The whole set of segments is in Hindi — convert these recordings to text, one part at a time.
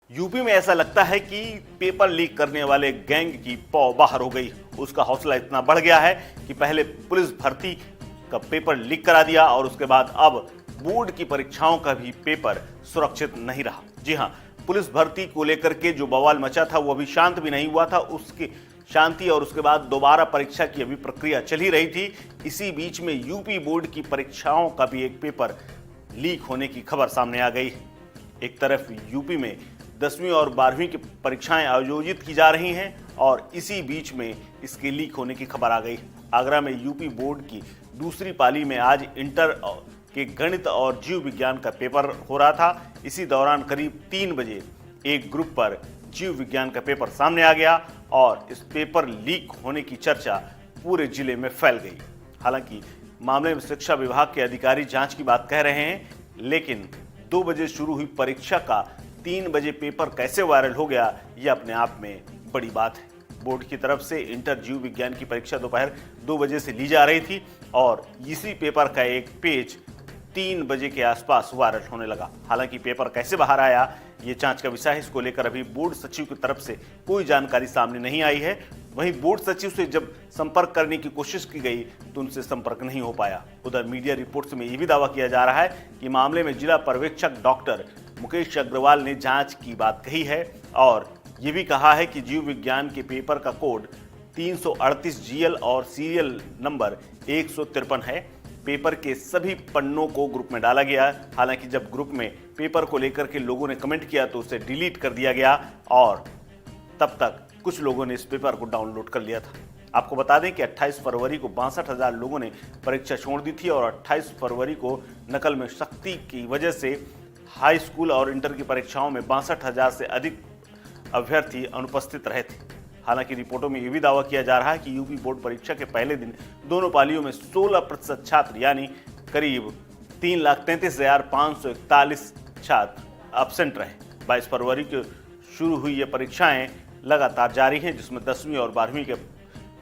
यूपी में ऐसा लगता है कि पेपर लीक करने वाले गैंग की पौ बाहर हो गई। उसका हौसला इतना बढ़ गया है कि पहले पुलिस भर्ती का पेपर लीक करा दिया और उसके बाद अब बोर्ड की परीक्षाओं का भी पेपर सुरक्षित नहीं रहा। जी हां, पुलिस भर्ती को लेकर के जो बवाल मचा था वो अभी शांत भी नहीं हुआ था। उसकी शांति और उसके बाद दोबारा परीक्षा की अभी प्रक्रिया चल ही रही थी। इसी बीच में यूपी बोर्ड की परीक्षाओं का भी एक पेपर लीक होने की खबर सामने आ गई। एक तरफ यूपी में 10वीं और 12वीं की परीक्षाएं आयोजित की जा रही हैं और इसी बीच में इसके लीक होने की खबर आ गई। आगरा में यूपी बोर्ड की दूसरी पाली में आज इंटर के गणित और जीव विज्ञान का पेपर हो रहा था। इसी दौरान करीब 3 बजे एक ग्रुप पर जीव विज्ञान का पेपर सामने आ गया और इस पेपर लीक होने की चर्चा पूरे जिले में फैल गई। हालांकि मामले में शिक्षा विभाग के अधिकारी जांच की बात कह रहे हैं, लेकिन 2 बजे शुरू हुई परीक्षा का 3 बजे पेपर कैसे वायरल हो गया, यह अपने आप में बड़ी बात है। बोर्ड की तरफ से इंटर जीव विज्ञान की परीक्षा दोपहर 2 बजे से ली जा रही थी और इसी पेपर का एक पेज 3 बजे के आसपास वायरल होने लगा। हालांकि पेपर कैसे बाहर आया, ये जांच का विषय है। इसको लेकर अभी बोर्ड सचिव की तरफ से कोई जानकारी सामने नहीं आई है। वहीं बोर्ड सचिव से जब संपर्क करने की कोशिश की गई तो उनसे संपर्क नहीं हो पाया। उधर मीडिया रिपोर्ट्स में यह भी दावा किया जा रहा है कि मामले में जिला पर्यवेक्षक डॉक्टर मुकेश अग्रवाल ने जांच की बात कही है और ये भी कहा है कि जीव विज्ञान के पेपर का कोड 338 GL और सीरियल नंबर 153 है। पेपर के सभी पन्नों को ग्रुप में डाला गया। हालांकि जब ग्रुप में पेपर को लेकर के लोगों ने कमेंट किया तो उसे डिलीट कर दिया गया और तब तक कुछ लोगों ने इस पेपर को डाउनलोड कर लिया था। आपको बता दें कि 28 फरवरी को 62,000 लोगों ने परीक्षा छोड़ दी थी और 28 फरवरी को नकल में सख्ती की वजह से हाई स्कूल और इंटर की परीक्षाओं में 62,000 से अधिक अभ्यर्थी अनुपस्थित रहे थे। हालांकि रिपोर्टों में यह भी दावा किया जा रहा है कि यूपी बोर्ड परीक्षा के पहले दिन दोनों पालियों में 16% छात्र यानी करीब 3,33,541 छात्र एब्सेंट रहे। 22 फरवरी को शुरू हुई ये परीक्षाएं लगातार जारी हैं, जिसमें 10वीं और 12वीं के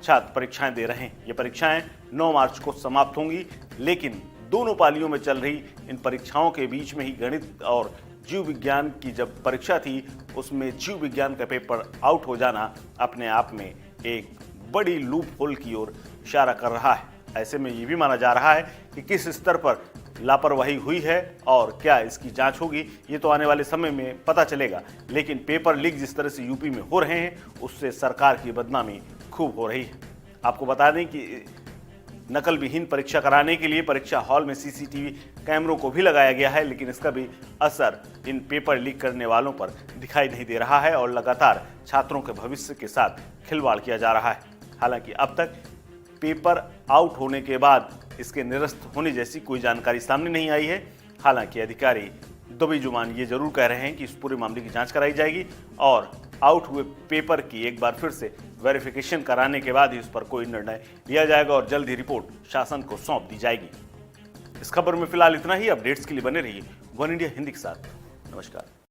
छात्र परीक्षाएं दे रहे हैं। ये परीक्षाएं 9 मार्च को समाप्त होंगी, लेकिन दोनों पालियों में चल रही इन परीक्षाओं के बीच में ही गणित और जीव विज्ञान की जब परीक्षा थी उसमें जीव विज्ञान का पेपर आउट हो जाना अपने आप में एक बड़ी लूप होल की ओर इशारा कर रहा है। ऐसे में ये भी माना जा रहा है कि किस स्तर पर लापरवाही हुई है और क्या इसकी जांच होगी, ये तो आने वाले समय में पता चलेगा। लेकिन पेपर लीक जिस तरह से यूपी में हो रहे हैं उससे सरकार की बदनामी खूब हो रही है। आपको बता दें कि नकल विहीन परीक्षा कराने के लिए परीक्षा हॉल में CCTV कैमरों को भी लगाया गया है, लेकिन इसका भी असर इन पेपर लीक करने वालों पर दिखाई नहीं दे रहा है और लगातार छात्रों के भविष्य के साथ खिलवाड़ किया जा रहा है। हालांकि अब तक पेपर आउट होने के बाद इसके निरस्त होने जैसी कोई जानकारी सामने नहीं आई है। हालांकि अधिकारी दबी जुबान ये जरूर कह रहे हैं कि इस पूरे मामले की जांच कराई जाएगी और आउट हुए पेपर की एक बार फिर से वेरिफिकेशन कराने के बाद ही उस पर कोई निर्णय लिया जाएगा और जल्द ही रिपोर्ट शासन को सौंप दी जाएगी। इस खबर में फिलहाल इतना ही। अपडेट्स के लिए बने रहिए वन इंडिया हिंदी के साथ। नमस्कार।